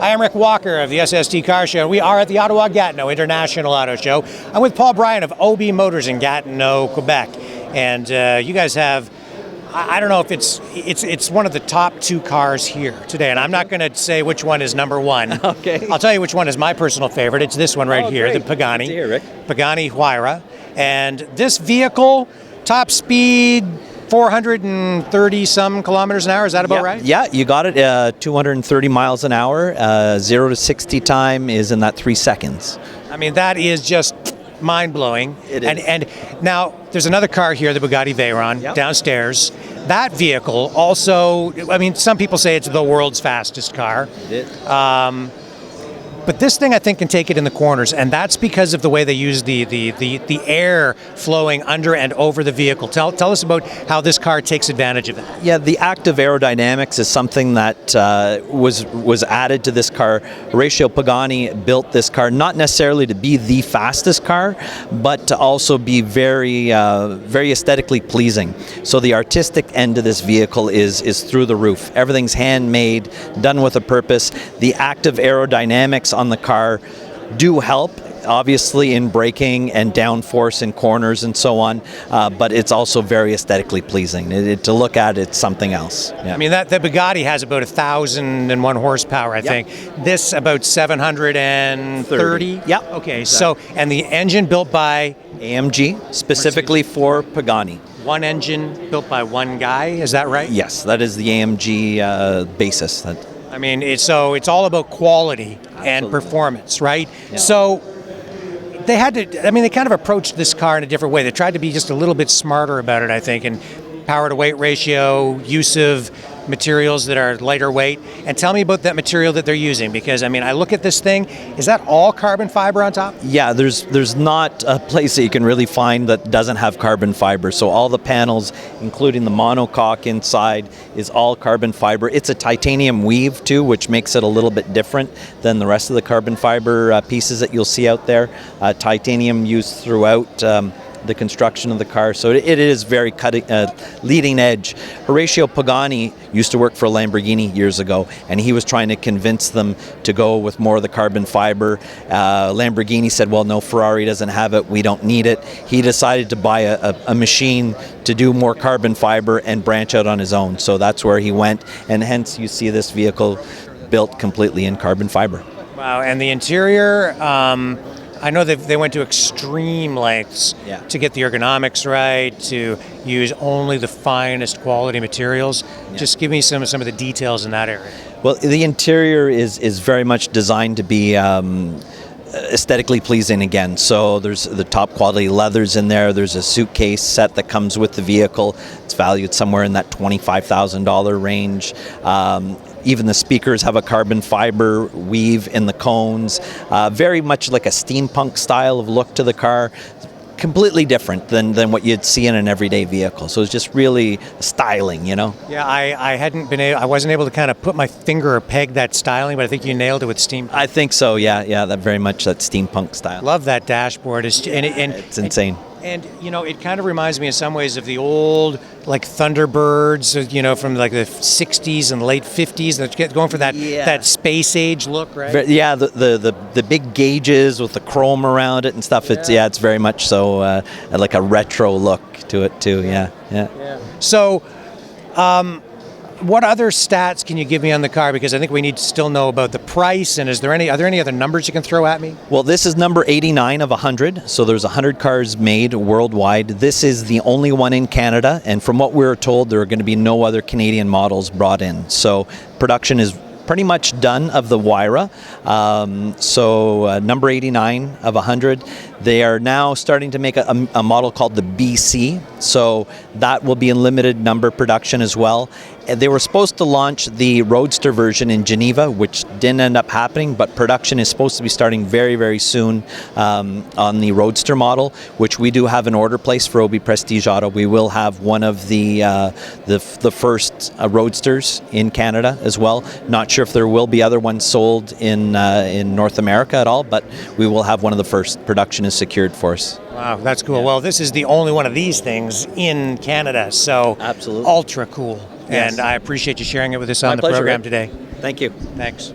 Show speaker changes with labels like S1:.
S1: I am Rick Walker of the SST Car Show. We are at the Ottawa Gatineau International Auto Show. I'm with Paul Bryan of OB Motors in Gatineau, Quebec. And you guys have, I don't know if it's one of the top two cars here today. And I'm not going to say which one is number one.
S2: Okay.
S1: I'll tell you which one is my personal favorite. It's this one right here,
S2: great.
S1: the Pagani.
S2: Good to hear, Rick.
S1: Pagani Huarya. And this vehicle, top speed, 430 some kilometers an hour. Is that about right?
S2: Yeah, you got it. 230 miles an hour. 0 to 60 time is in that 3 seconds.
S1: I mean, that is just mind-blowing.
S2: It is.
S1: And now, there's another car here, the Bugatti Veyron, downstairs. That vehicle also, I mean, some people say it's the world's fastest car.
S2: It is.
S1: But this thing, I think, can take it in the corners, and that's because of the way they use the air flowing under and over the vehicle. Tell us about how this car takes advantage of that.
S2: Yeah, the active aerodynamics is something that was added to this car. Horacio Pagani built this car not necessarily to be the fastest car, but to also be very aesthetically pleasing. So the artistic end of this vehicle is through the roof. Everything's handmade, done with a purpose. The active aerodynamics on the car do help, obviously, in braking and downforce in corners and so on, but it's also very aesthetically pleasing. To look at, it's something else. Yeah.
S1: I mean, the Bugatti has about 1,001 horsepower, I think. This about 730.
S2: Yeah.
S1: Okay,
S2: exactly.
S1: so, and the engine built by?
S2: AMG, specifically for Pagani.
S1: One engine built by one guy, is that right?
S2: Yes, that is the AMG basis.
S1: I mean, it's all about quality and performance, right?
S2: Yeah.
S1: So they had to, I mean, they kind of approached this car in a different way. They tried to be just a little bit smarter about it, I think, and power to weight ratio, use of materials that are lighter weight. And tell me about that material that they're using, because I mean, I look at this thing, is that all carbon fiber on top?
S2: Yeah, there's not a place that you can really find that doesn't have carbon fiber. So all the panels, including the monocoque inside, is all carbon fiber. It's a titanium weave too, which makes it a little bit different than the rest of the carbon fiber pieces that you'll see out there. Titanium used throughout the construction of the car, so it is very leading edge. Horacio Pagani used to work for Lamborghini years ago, and he was trying to convince them to go with more of the carbon fiber. Lamborghini said, well, no, Ferrari doesn't have it, we don't need it. He decided to buy a machine to do more carbon fiber and branch out on his own, so that's where he went, and hence you see this vehicle built completely in carbon fiber.
S1: Wow, and the interior, I know they went to extreme lengths to get the ergonomics right, to use only the finest quality materials. Yeah. Just give me some of the details in that area.
S2: Well, the interior is very much designed to be aesthetically pleasing again. So there's the top quality leathers in there. There's a suitcase set that comes with the vehicle. It's valued somewhere in that $25,000 range. Even the speakers have a carbon fiber weave in the cones. Very much like a steampunk style of look to the car. Completely different than what you'd see in an everyday vehicle. So it's just really styling, you know?
S1: Yeah, I wasn't able to kind of put my finger or peg that styling, but I think you nailed it with steampunk.
S2: I think so, yeah, that very much that steampunk style.
S1: Love that dashboard.
S2: It's insane.
S1: And, you know, it kind of reminds me in some ways of the old, like, Thunderbirds, you know, from like the 60s and late 50s, that going for that space age look, right?
S2: Yeah, the big gauges with the chrome around it and stuff. It's very much so like a retro look to it too. Yeah.
S1: So, what other stats can you give me on the car? Because I think we need to still know about the price, and are there any other numbers you can throw at me?
S2: Well, this is number 89 of 100, so there's 100 cars made worldwide. This is the only one in Canada, and from what we were told, there are going to be no other Canadian models brought in. So production is pretty much done of the Huaryra. Number 89 of 100. They are now starting to make a model called the BC, so that will be in limited number production as well. They were supposed to launch the Roadster version in Geneva, which didn't end up happening, but production is supposed to be starting very, very soon on the Roadster model, which we do have an order placed for OB Prestige Auto. We will have one of the first Roadsters in Canada as well. Not sure if there will be other ones sold in North America at all, but we will have one of the first. Production is secured for us.
S1: Wow, that's cool. Yeah. Well, this is the only one of these things in Canada, so
S2: absolutely
S1: ultra cool.
S2: Yes.
S1: And I appreciate you sharing it with us on the
S2: pleasure,
S1: program
S2: Rick.
S1: today.
S2: Thank you.
S1: Thanks.